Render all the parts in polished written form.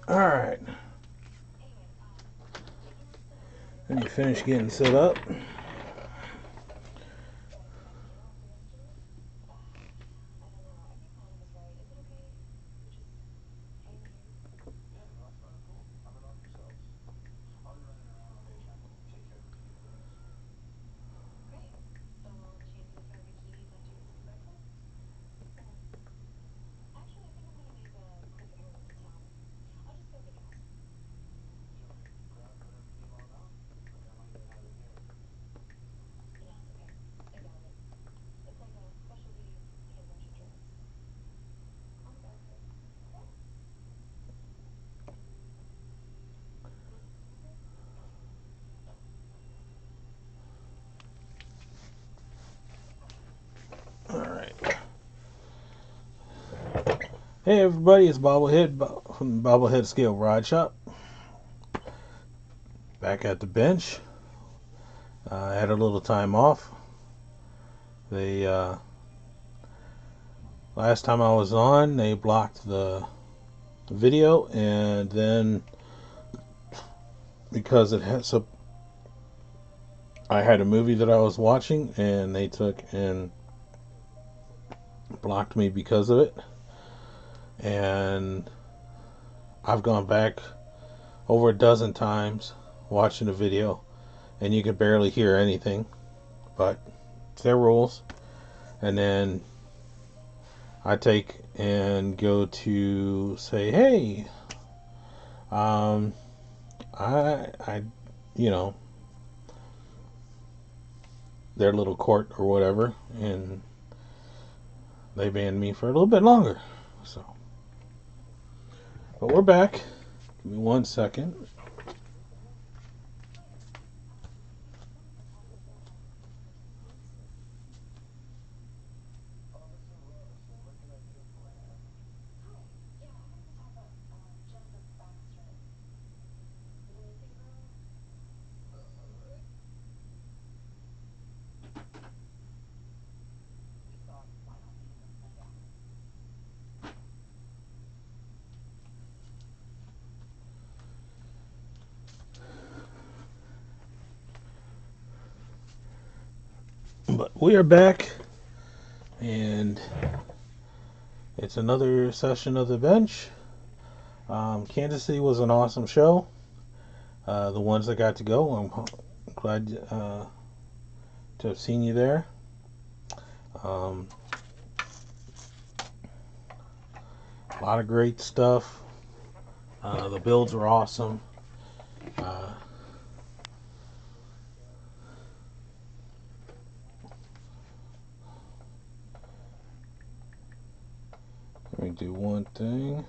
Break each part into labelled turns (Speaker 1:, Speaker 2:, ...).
Speaker 1: Alright. Let me finish getting set up. Alright. Hey everybody, it's Bobblehead from the Bobblehead Scale Rod Shop. Back at the bench. I had a little time off. They last time I was on, they blocked the video, and then because it had I had a movie that I was watching, and they took and blocked me because of it. And I've gone back over a dozen times watching the video, and you could barely hear anything, but it's their rules. And then I take and go to say, hey, I you know, their little court or whatever, and they banned me for a little bit longer. So, but we're back. Give me 1 second. But we are back, and it's another session of the bench. Kansas City was an awesome show. The ones that got to go, I'm glad to have seen you there. A lot of great stuff. The builds were awesome. Let me do one thing.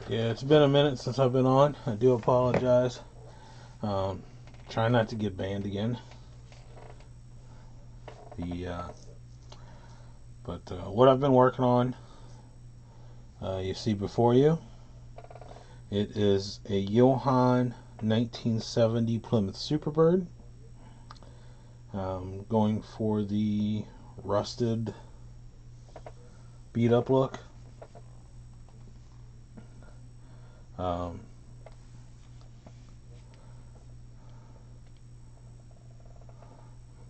Speaker 1: Yeah, it's been a minute since I've been on. I do apologize. Try not to get banned again. But what I've been working on, you see before you, it is a Johann 1970 Plymouth Superbird. Going for the rusted, beat up look. Um,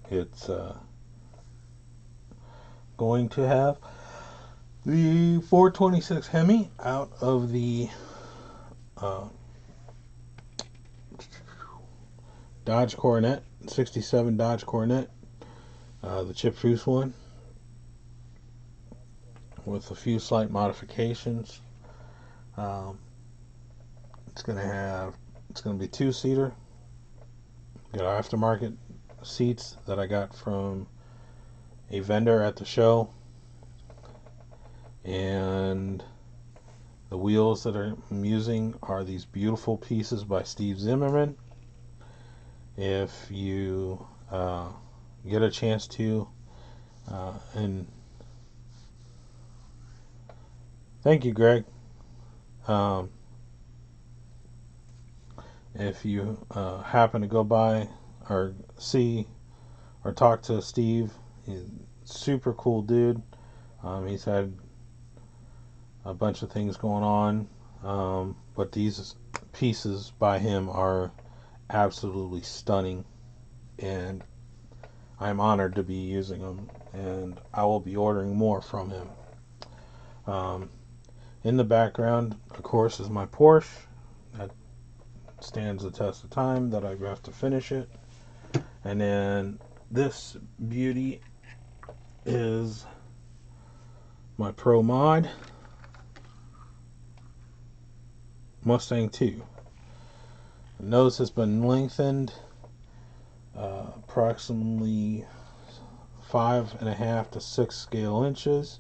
Speaker 1: it's going to have the 426 Hemi out of the uh, Dodge Coronet, 67 Dodge Coronet, the chip juice one, with a few slight modifications. Um, it's going to be two-seater. Got aftermarket seats that I got from a vendor at the show, and the wheels that I'm using are these beautiful pieces by Steve Zimmerman. If you get a chance to, and thank you, Greg. If you happen to go by or see or talk to Steve, he's a super cool dude. He's had a bunch of things going on, but these pieces by him are absolutely stunning, and I'm honored to be using them, and I will be ordering more from him. In the background, of course, is my Porsche. That stands the test of time, that I have to finish it. And then this beauty is my Pro Mod Mustang 2. The nose has been lengthened approximately 5.5 to 6 scale inches.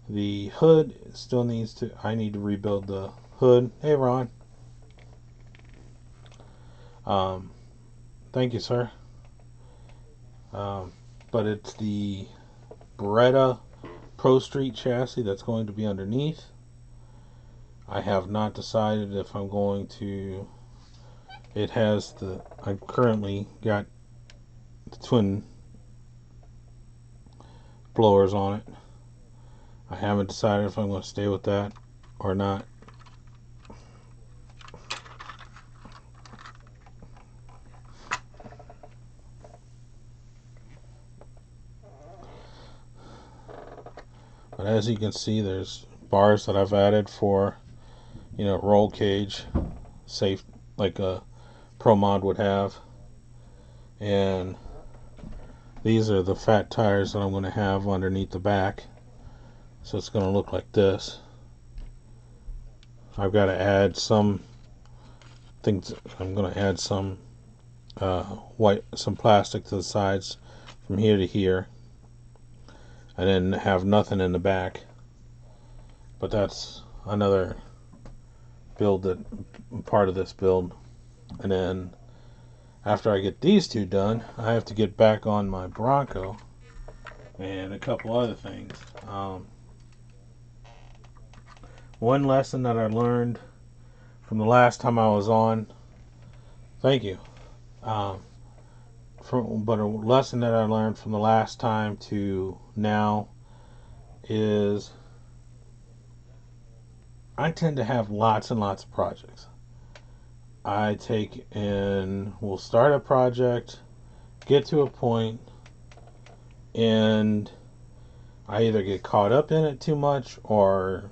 Speaker 1: The hood still I need to rebuild the hood. Hey, Ron. Thank you, sir. But it's the Beretta Pro Street chassis that's going to be underneath. I have not decided if I'm going to. I've currently got the twin blowers on it. I haven't decided if I'm going to stay with that or not. But as you can see, there's bars that I've added for, roll cage, safe, like a Pro Mod would have. And these are the fat tires that I'm going to have underneath the back. So it's going to look like this. I've got to add some things. I'm going to add some some plastic to the sides from here to here, and then have nothing in the back. But that's another build, that part of this build. And then after I get these two done, I have to get back on my Bronco and a couple other things. One lesson that I learned from the last time I was on, thank you. But a lesson that I learned from the last time to now is I tend to have lots and lots of projects. I take and will start a project, get to a point, and I either get caught up in it too much or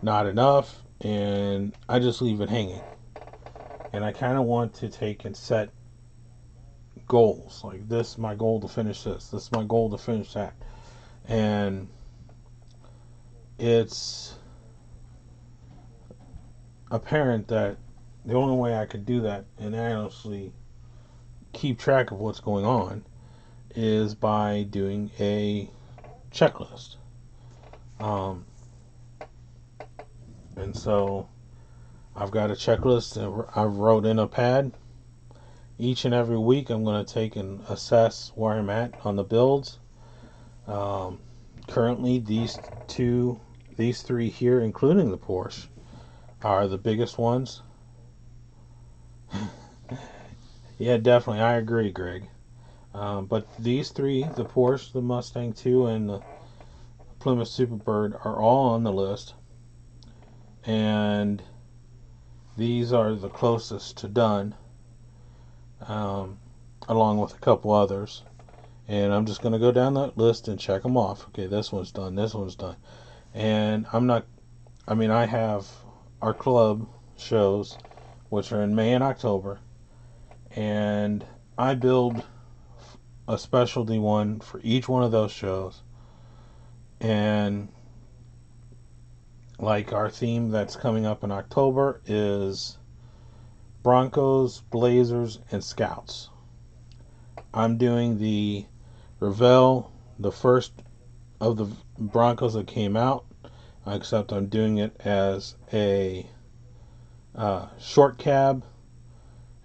Speaker 1: not enough, and I just leave it hanging. And I kind of want to take and set goals. Like, this is my goal to finish this. This is my goal to finish that. And it's apparent that the only way I could do that and honestly keep track of what's going on is by doing a checklist. And so I've got a checklist that I wrote in a pad. Each and every week I'm going to take and assess where I'm at on the builds. Currently these three here, including the Porsche, are the biggest ones. Yeah, definitely, I agree, Greg. But these three, the Porsche, the Mustang 2, and the Plymouth Superbird, are all on the list. And these are the closest to done, um, along with a couple others. And I'm just going to go down that list and check them off. Okay, this one's done, this one's done. And I have our club shows, which are in May and October, and I build a specialty one for each one of those shows. And like our theme that's coming up in October is Broncos, Blazers, and Scouts. I'm doing the Revel, the first of the Broncos that came out, except I'm doing it as a short cab,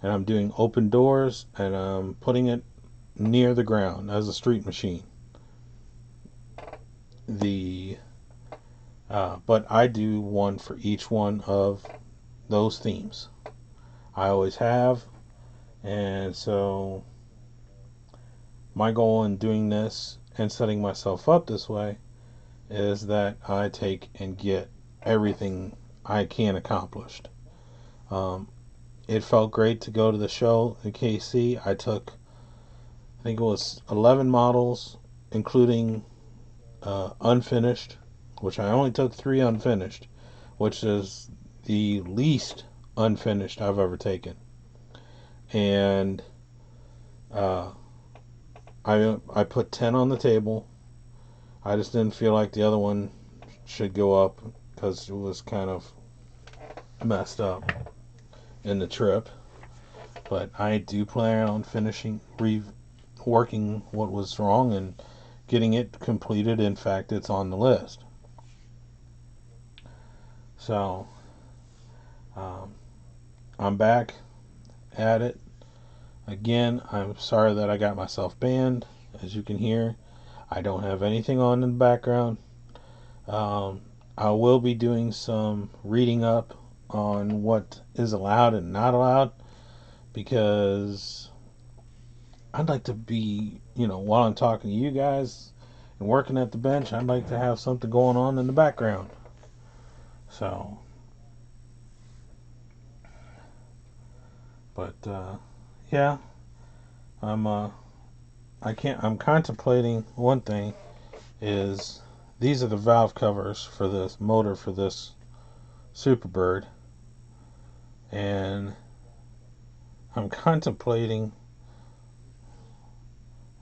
Speaker 1: and I'm doing open doors, and I'm putting it near the ground as a street machine. But I do one for each one of those themes. I always have, and so my goal in doing this and setting myself up this way is that I take and get everything I can accomplished. It felt great to go to the show in KC. I think it was 11 models, including unfinished, which I only took 3 unfinished, which is the least unfinished I've ever taken. And I put 10 on the table. I just didn't feel like the other one should go up because it was kind of messed up in the trip. But I do plan on finishing, reworking what was wrong and getting it completed. In fact, it's on the list. So I'm back at it again. I'm sorry that I got myself banned. As you can hear, I don't have anything on in the background. I will be doing some reading up on what is allowed and not allowed, because I'd like to be, while I'm talking to you guys and working at the bench, I'd like to have something going on in the background. So, but yeah, I'm contemplating one thing. Is these are the valve covers for this motor for this Superbird, and I'm contemplating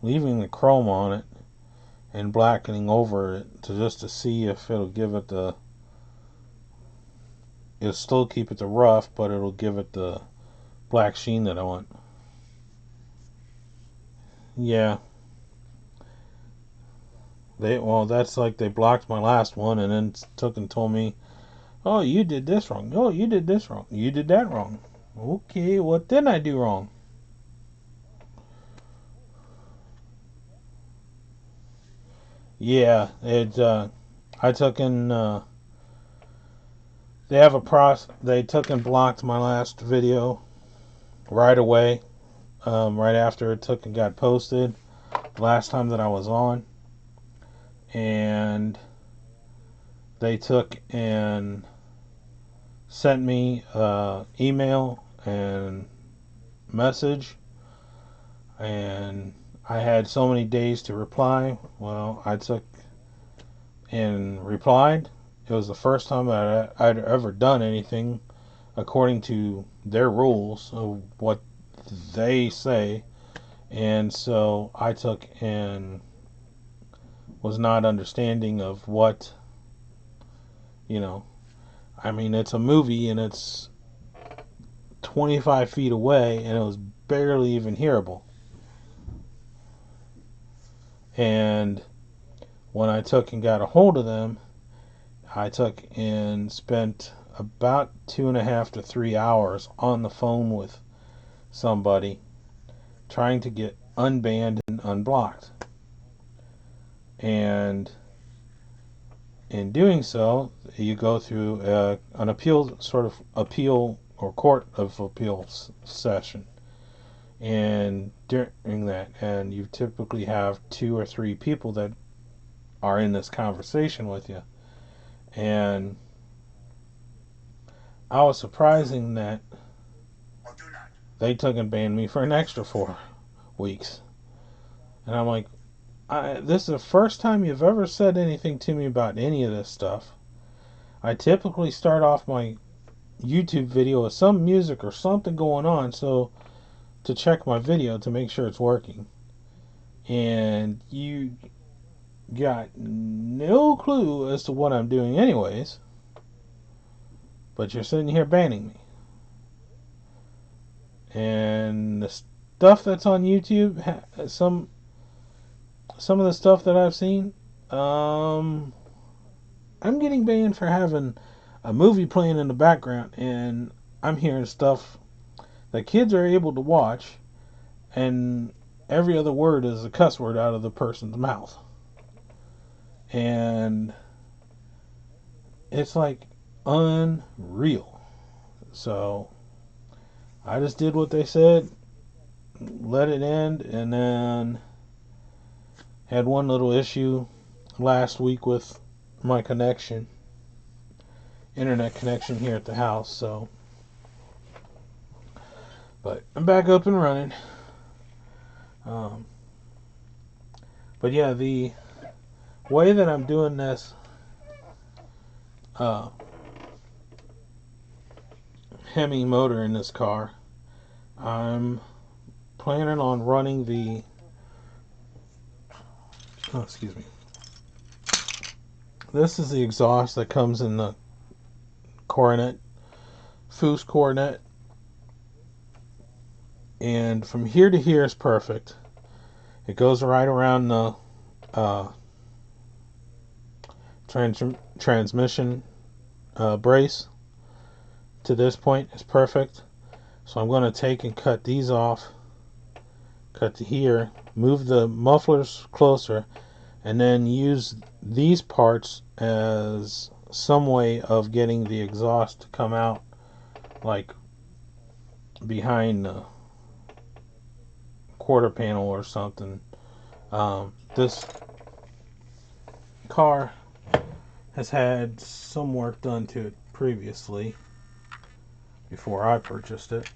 Speaker 1: leaving the chrome on it and blackening over it to see if it'll give it it'll still keep it the rough, but it'll give it the black sheen that I want. Yeah. That's like they blocked my last one and then took and told me, oh, you did this wrong. Oh, you did this wrong. You did that wrong. Okay, what did I do wrong? Yeah, I took and they took and blocked my last video right away, right after it took and got posted last time that I was on. And they took and sent me email and message, and I had so many days to reply. Well, I took and replied. It was the first time that I'd ever done anything according to their rules of what they say, and so I took and was not understanding of what, it's a movie and it's 25 feet away and it was barely even hearable. And when I took and got a hold of them, I took and spent about 2.5 to 3 hours on the phone with somebody trying to get unbanned and unblocked. And in doing so, you go through an appeal or court of appeals session. And during that, and you typically have 2 or 3 people that are in this conversation with you. And I was surprising that they took and banned me for an extra 4 weeks. And I'm like, this is the first time you've ever said anything to me about any of this stuff. I typically start off my YouTube video with some music or something going on, so to check my video to make sure it's working. And you got no clue as to what I'm doing anyways, but you're sitting here banning me. And the stuff that's on YouTube, some of the stuff that I've seen, I'm getting banned for having a movie playing in the background, and I'm hearing stuff that kids are able to watch, and every other word is a cuss word out of the person's mouth. And it's like unreal. So I just did what they said, let it end, and then had one little issue last week with my connection, internet connection here at the house. So, but I'm back up and running. But yeah, the way that I'm doing this Hemi motor in this car, I'm planning on running the excuse me, this is the exhaust that comes in the coronet, Foose coronet, and from here to here is perfect. It goes right around the transmission brace to this point is perfect. So I'm going to take and cut these off, cut to here, move the mufflers closer, and then use these parts as some way of getting the exhaust to come out like behind the quarter panel or something. This car has had some work done to it previously before I purchased it,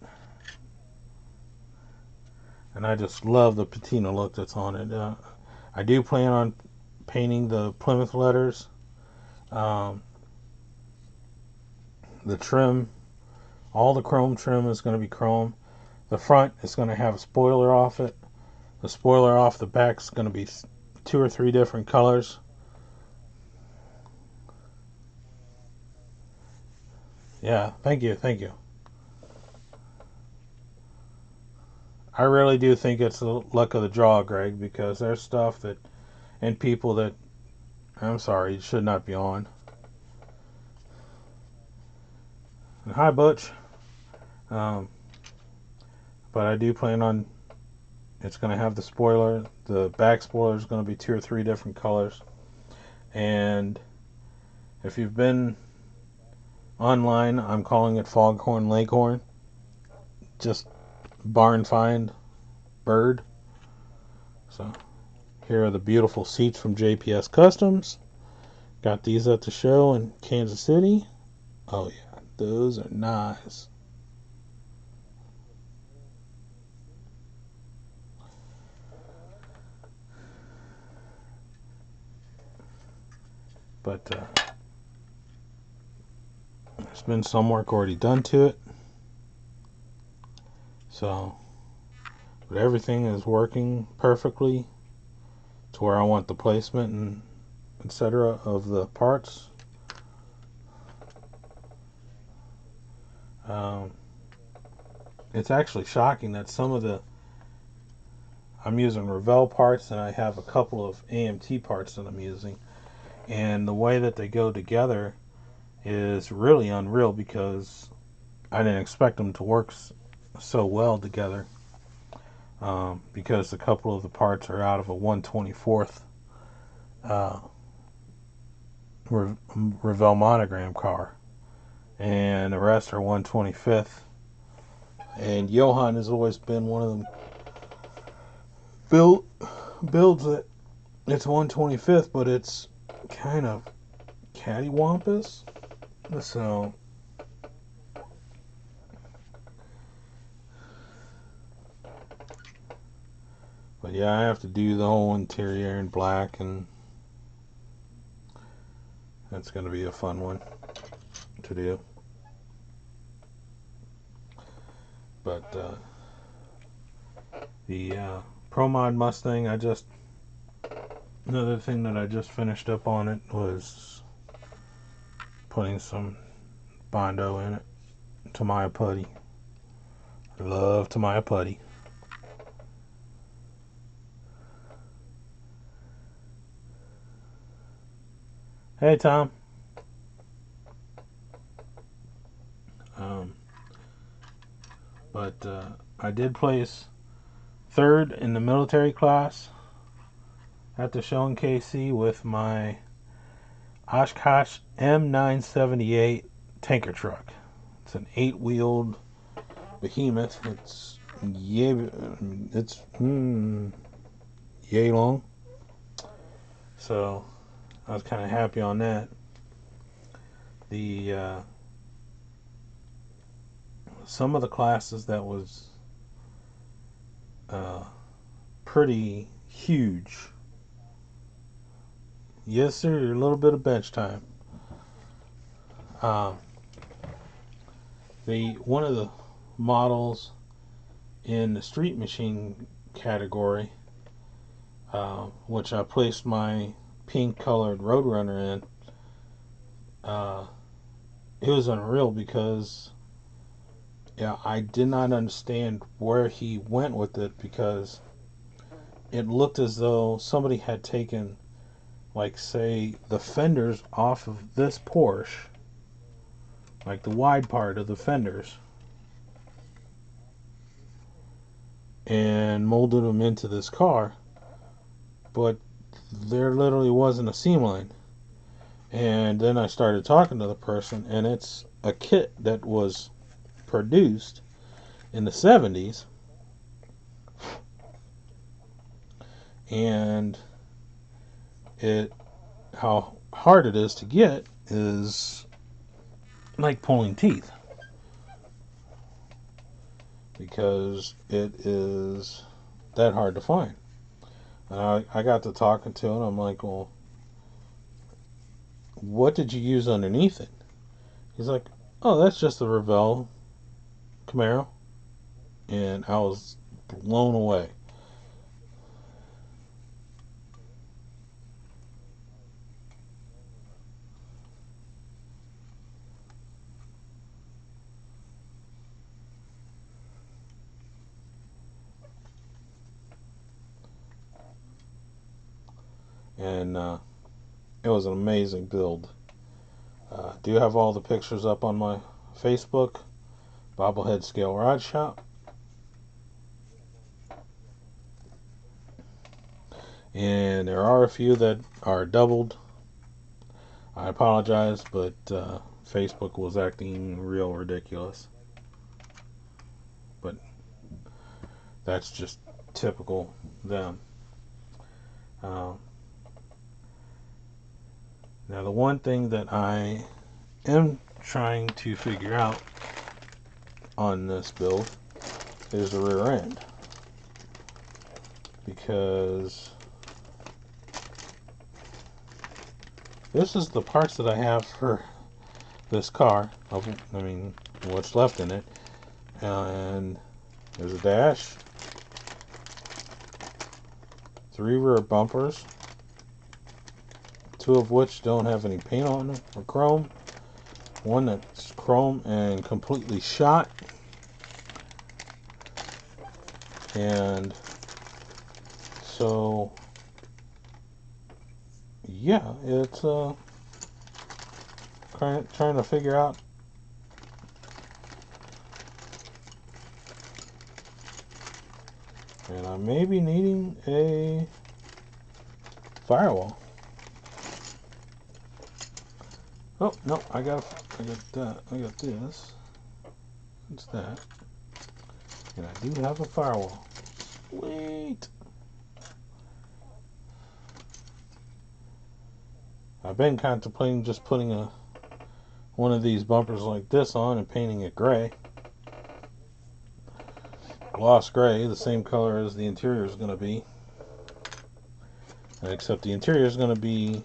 Speaker 1: and I just love the patina look that's on it. I do plan on painting the Plymouth letters, the trim, all the chrome trim is going to be chrome. The front is going to have a spoiler off it. The spoiler off the back is going to be 2 or 3 different colors. Yeah, thank you. I really do think it's the luck of the draw, Greg, because there's stuff that, and people that, I'm sorry, should not be on. And hi, Butch. But I do plan on, it's going to have the spoiler. The back spoiler is going to be 2 or 3 different colors. And if you've been online, I'm calling it Foghorn Leghorn. Just barn find bird. So here are the beautiful seats from JPS Customs. Got these at the show in Kansas City. Oh yeah, those are nice. But there's been some work already done to it. So, but everything is working perfectly to where I want the placement and etc. of the parts. It's actually shocking that some of the, I'm using Revell parts and I have a couple of AMT parts that I'm using, and the way that they go together is really unreal because I didn't expect them to work so well together, because a couple of the parts are out of a 1/24th Revell monogram car, and the rest are 1/25th. And Johan has always been one of them builds that it's 1/25th, but it's kind of cattywampus. So But yeah, I have to do the whole interior in black, and that's going to be a fun one to do. But the Pro Mod Mustang, another thing that I just finished up on it was putting some Bondo in it. Tamiya putty. I love Tamiya putty. Hey, Tom. But I did place third in the military class at the show in KC with my Oshkosh M978 tanker truck. It's an 8-wheeled behemoth. It's yay long. So I was kind of happy on that. The some of the classes that was pretty huge. Yes, sir. A little bit of bench time. One of the models in the street machine category, which I placed my pink colored Roadrunner in, it was unreal because I did not understand where he went with it, because it looked as though somebody had taken, like, say, the fenders off of this Porsche, like the wide part of the fenders, and molded them into this car, but there literally wasn't a seam line. And then I started talking to the person, and it's a kit that was produced in the 70s, and how hard it is to get is like pulling teeth, because it is that hard to find. And I got to talking to him. I'm like, well, what did you use underneath it? He's like, oh, that's just a Revell Camaro. And I was blown away. And it was an amazing build. Do you have all the pictures up on my Facebook, Bobblehead Scale Rod Shop? And there are a few that are doubled. I apologize, but Facebook was acting real ridiculous. But that's just typical them. Now, the one thing that I am trying to figure out on this build is the rear end, because this is the parts that I have for this car. I mean, what's left in it. And there's a dash, 3 rear bumpers, 2 of which don't have any paint on them or chrome, 1 that's chrome and completely shot, and so yeah, it's trying to figure out and I may be needing a firewall. Oh no, I got that. I got this. What's that? And I do have a firewall. Sweet. I've been contemplating just putting one of these bumpers like this on and painting it gray. Gloss gray, the same color as the interior is going to be. except the interior is going to be.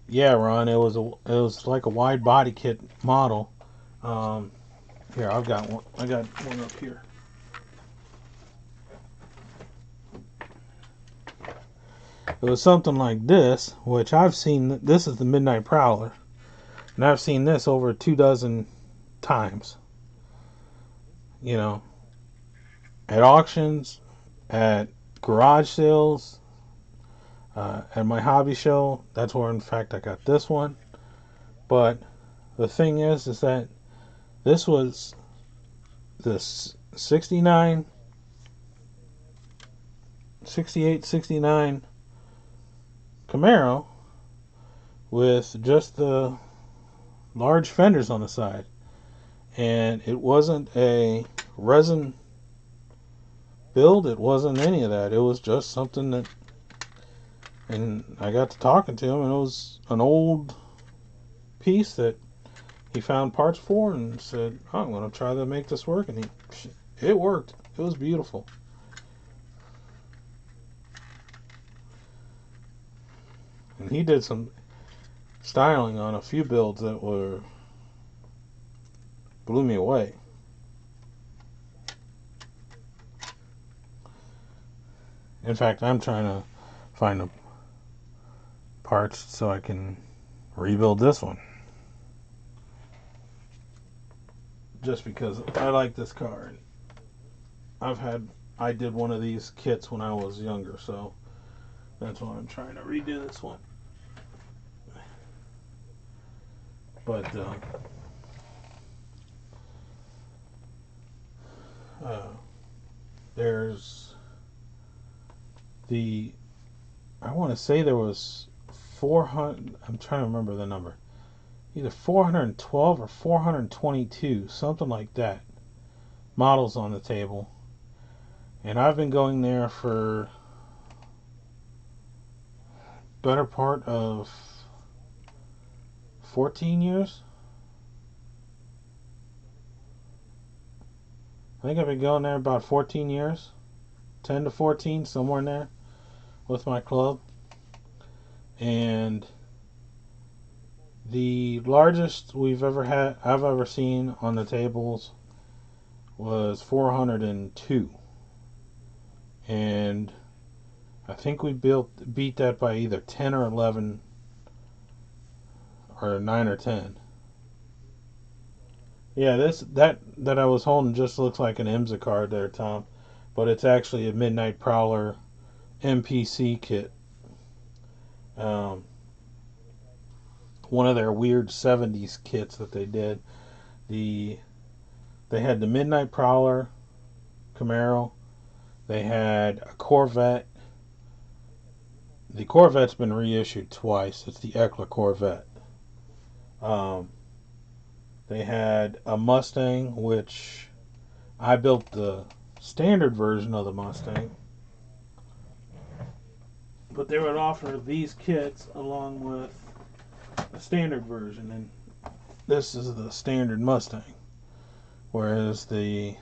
Speaker 1: Yeah, Ron. It was like a wide body kit model. Um, Here, I've got one. I got one up here. It was something like this, which I've seen. This is the Midnight Prowler, and I've seen this over 24 times. You know, at auctions, at garage sales, at my hobby show. That's where, in fact, I got this one. But the thing is that this was the 69, 68, 69 Camaro with just the large fenders on the side. And it wasn't a resin build. It wasn't any of that. It was just something that, and I got to talking to him, and it was an old piece that he found parts for and said, oh, I'm going to try to make this work. And it worked. It was beautiful. And he did some styling on a few builds that blew me away. In fact, I'm trying to find the parts so I can rebuild this one. Just because I like this car. I did one of these kits when I was younger, so that's why I'm trying to redo this one. But there's I want to say there was 400. I'm trying to remember the number. Either 412 or 422, something like that, models on the table. And I've been going there for better part of 14 years. I think I've been going there about 14 years. 10 to 14, somewhere in there, with my club. And the largest I've ever seen on the tables was 402. And I think we beat that by either 10 or 11 or 9 or 10. Yeah, that I was holding just looks like an IMSA card there, Tom, but it's actually a Midnight Prowler MPC kit. One of their weird 70s kits that they did. They had the Midnight Prowler Camaro. They had a Corvette. The Corvette's been reissued twice. It's the Eckler Corvette. They had a Mustang, which I built the standard version of the Mustang. But they would offer these kits along with the standard version, and this is the standard Mustang. Whereas the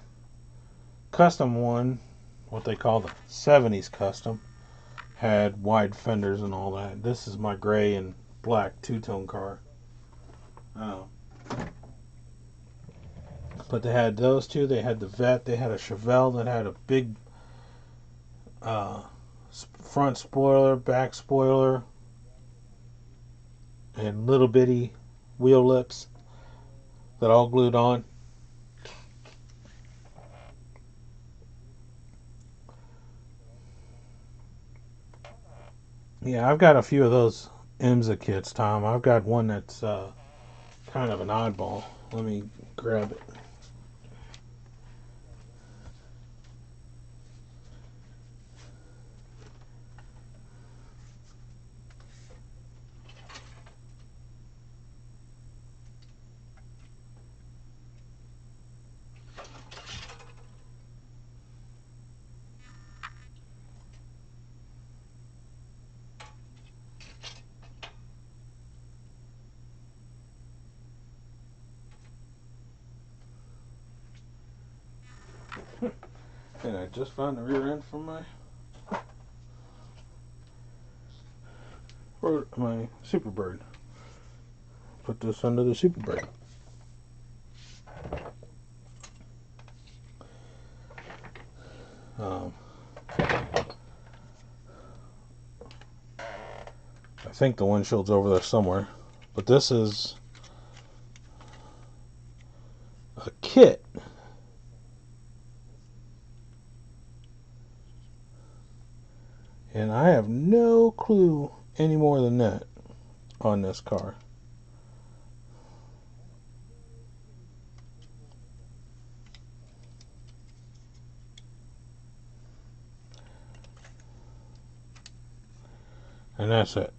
Speaker 1: custom one, what they call the 70s custom, had wide fenders and all that. This is my gray and black two-tone car. But they had those two. They had the Vet. They had a Chevelle that had a big front spoiler, back spoiler, and little bitty wheel lips that all glued on. Yeah, I've got a few of those IMSA kits, Tom. I've got one that's kind of an oddball. Let me grab it. And I just found the rear end for my or my Superbird. Put this under the Superbird. I think the windshield's over there somewhere, but this is a kit. And I have no clue any more than that on this car. And that's it.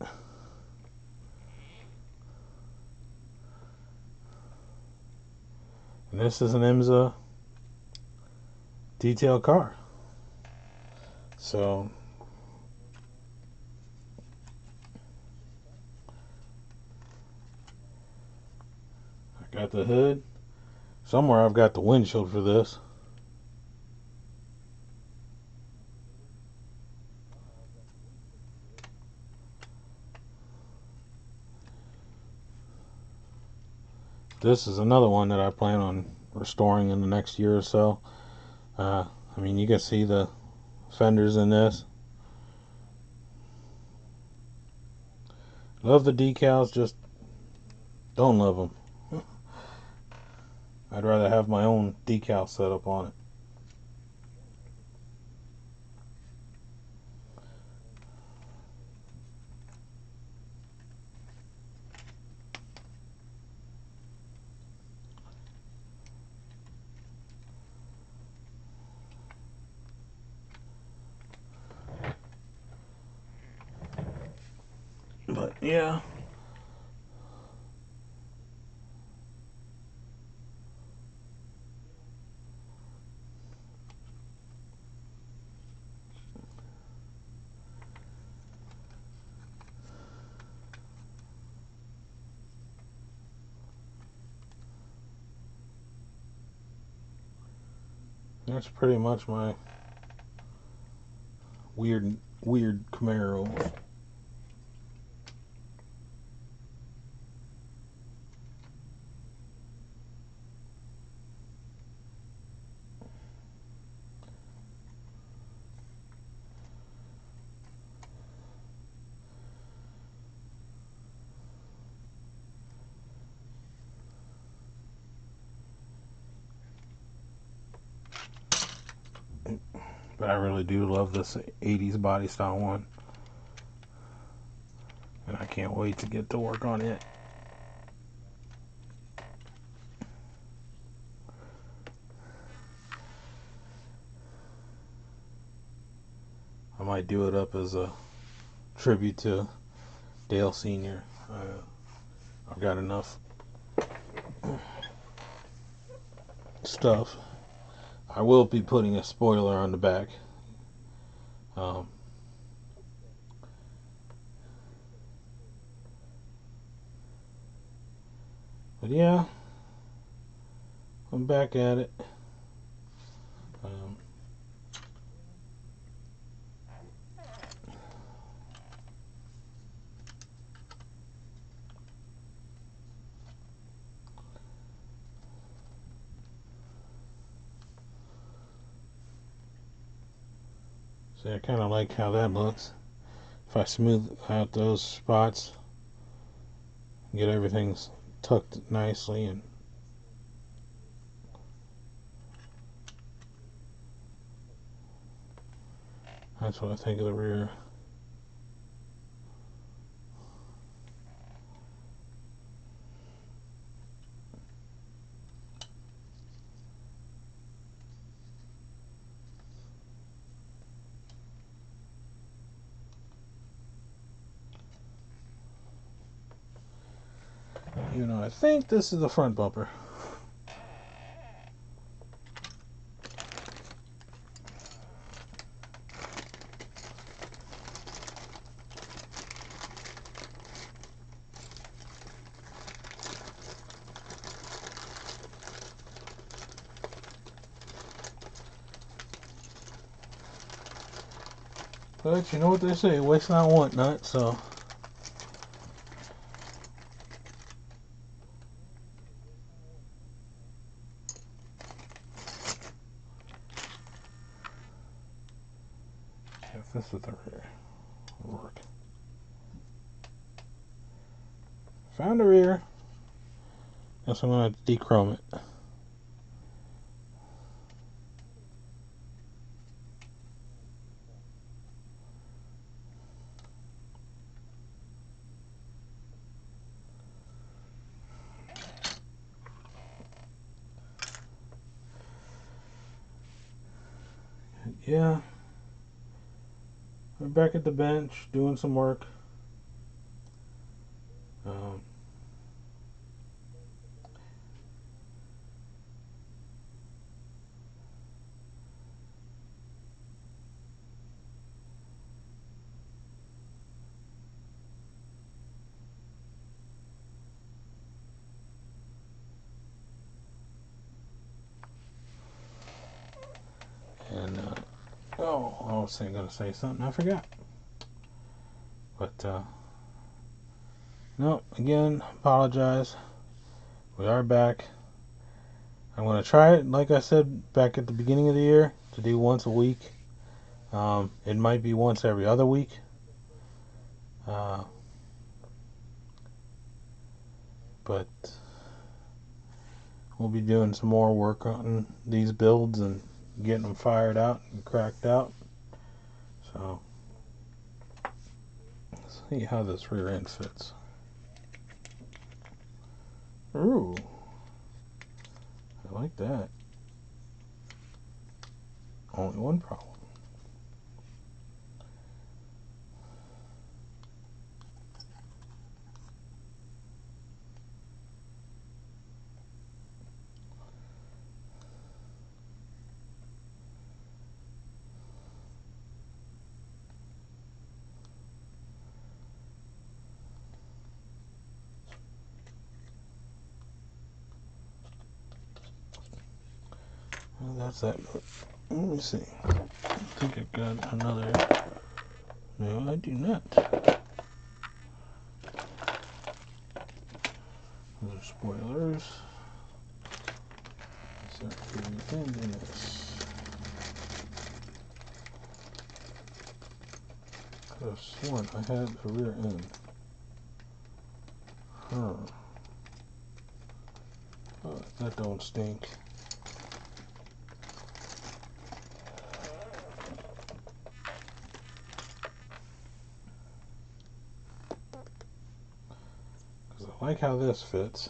Speaker 1: And this is an IMSA detail car. So I got the hood. Somewhere I've got the windshield for this. This is another one that I plan on restoring in the next year or so. I mean, you can see the fenders in this. Love the decals, just don't love them. I'd rather have my own decal set up on it. But yeah. That's pretty much my weird Camaro. But I really do love this 80s body style one. And I can't wait to get to work on it. I might do it up as a tribute to Dale Sr. I've got enough stuff. I will be putting a spoiler on the back. But yeah, I'm back at it. See, I kind of like how that looks. If I smooth out those spots, get everything tucked nicely, and that's what I think of the rear. You know, I think this is the front bumper. But you know what they say, waste not, want not, so This is the rear. Work. Found the rear. Guess I'm gonna have to dechrome it. Yeah, we're back at the bench doing some work. And oh, I was gonna say something, I forgot. But no, again, apologize. We are back. I'm gonna try it, like I said back at the beginning of the year, to do once a week. It might be once every other week. But we'll be doing some more work on these builds and getting them fired out and cracked out. So let's see how this rear end fits. Ooh, I like that. Only one problem. Well, that's that. Let me see. I think I've got another. No, I do not. Those are spoilers. Is there anything in this? Could have sworn I had a rear end. Huh. Oh, that don't stink. Because I like how this fits.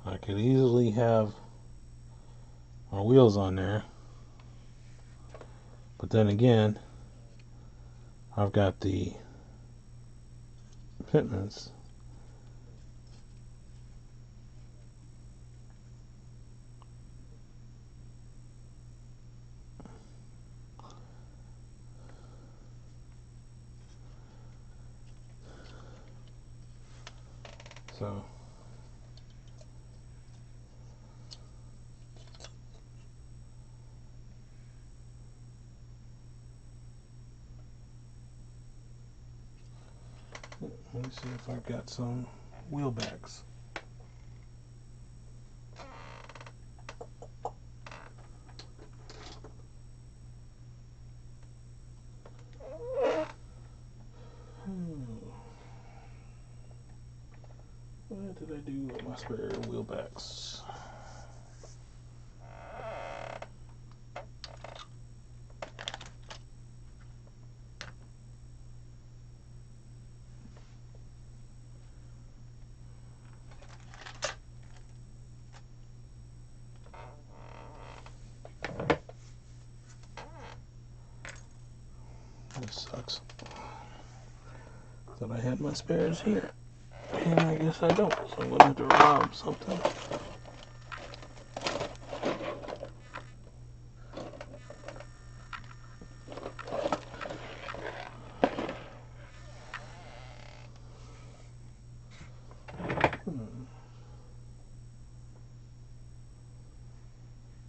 Speaker 1: I could easily have my wheels on there. But then again, I've got the fitments. So let me see if I've got some wheel backs. What did I do with my spare wheel backs? This sucks. Thought I had my spares here. And I guess I don't, so I'm gonna have to rob something.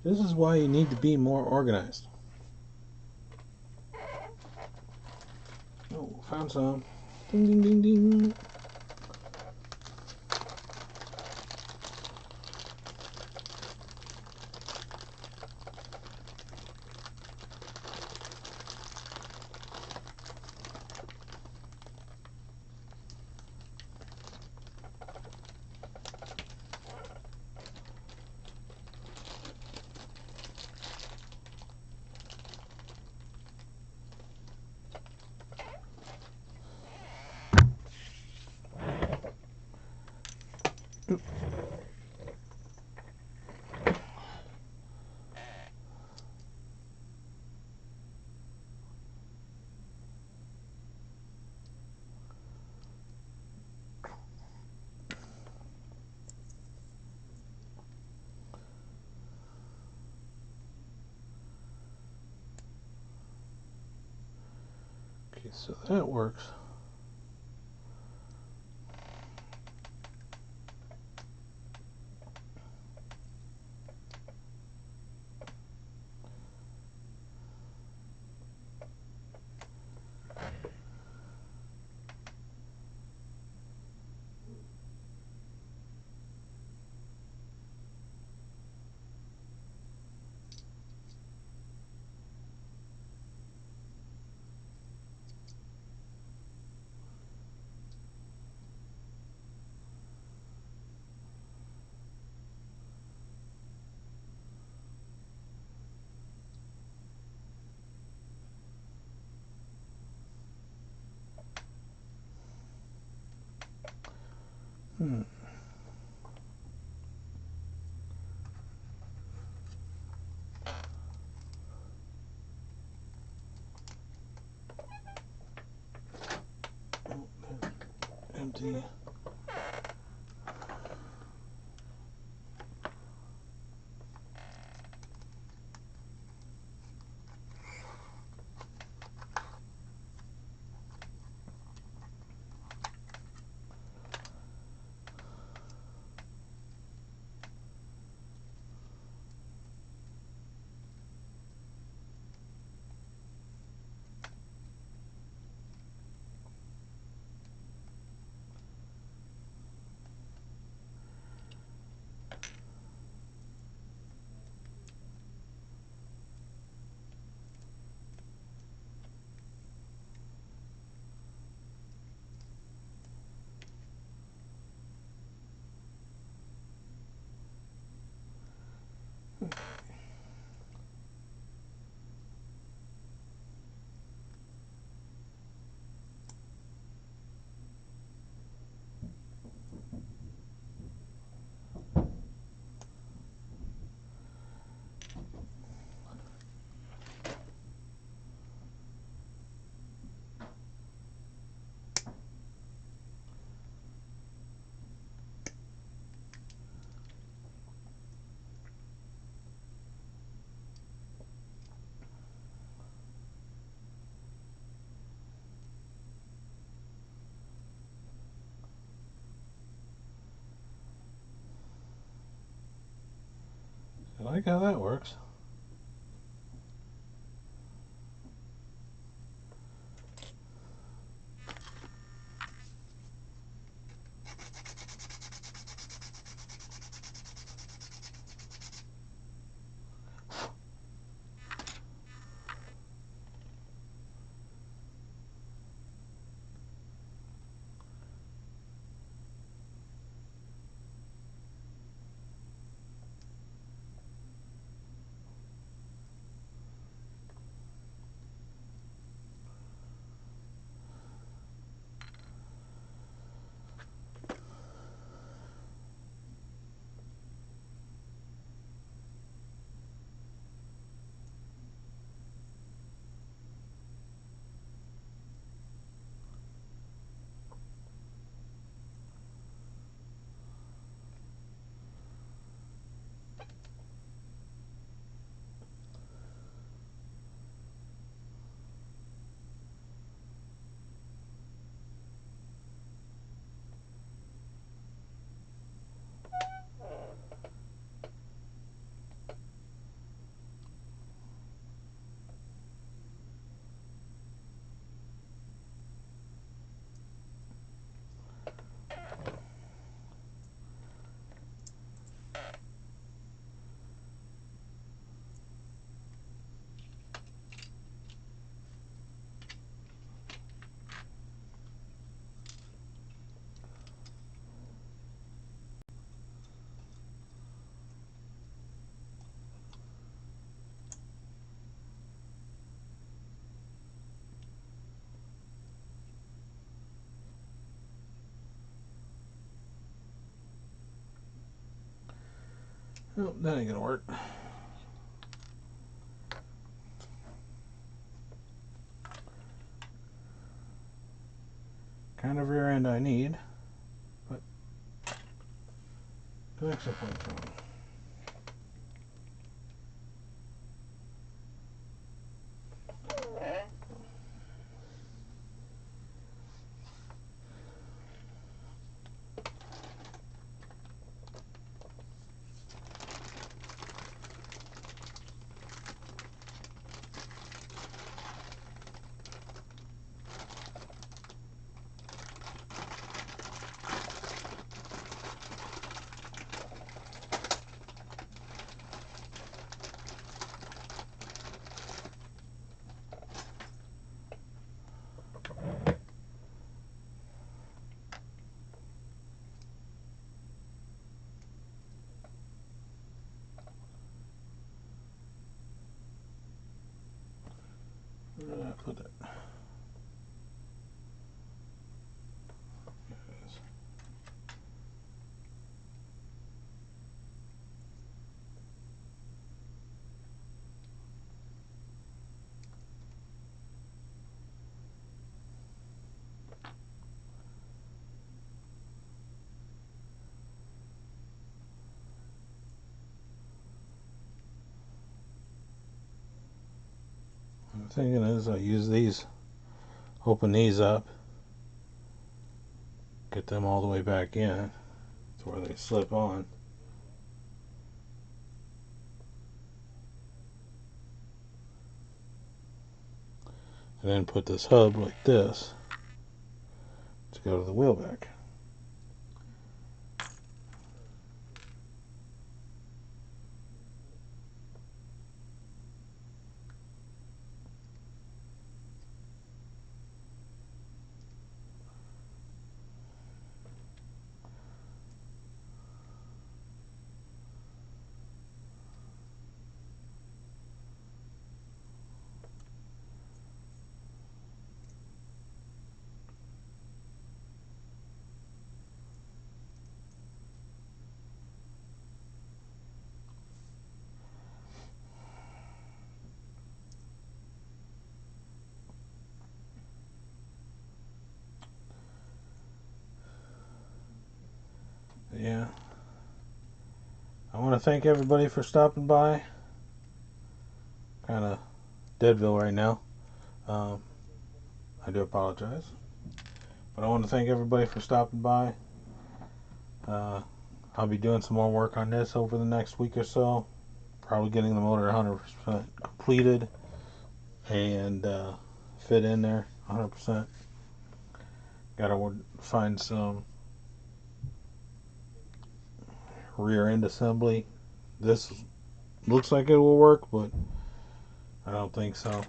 Speaker 1: This is why you need to be more organized. Oh, found some. Ding, ding, ding, ding. So that works. Hmm. Empty. I like how that works. Nope, that ain't gonna work. Kind of rear end I need, but connection point's wrong. Where did I put it? I'm thinking is I use these, open these up, get them all the way back in to where they slip on. And then put this hub like this to go to the wheel back. Yeah. I want to thank everybody for stopping by. Kind of Deadville right now. I do apologize. But I want to thank everybody for stopping by. I'll be doing some more work on this over the next week or so. Probably getting the motor 100% completed and fit in there 100%. Gotta find some rear end assembly. This looks like it will work, but I don't think so.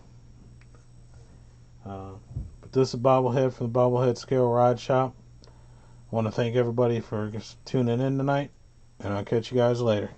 Speaker 1: But this is Bobblehead from the Bobblehead Scale Rod Shop. I want to thank everybody for just tuning in tonight, and I'll catch you guys later.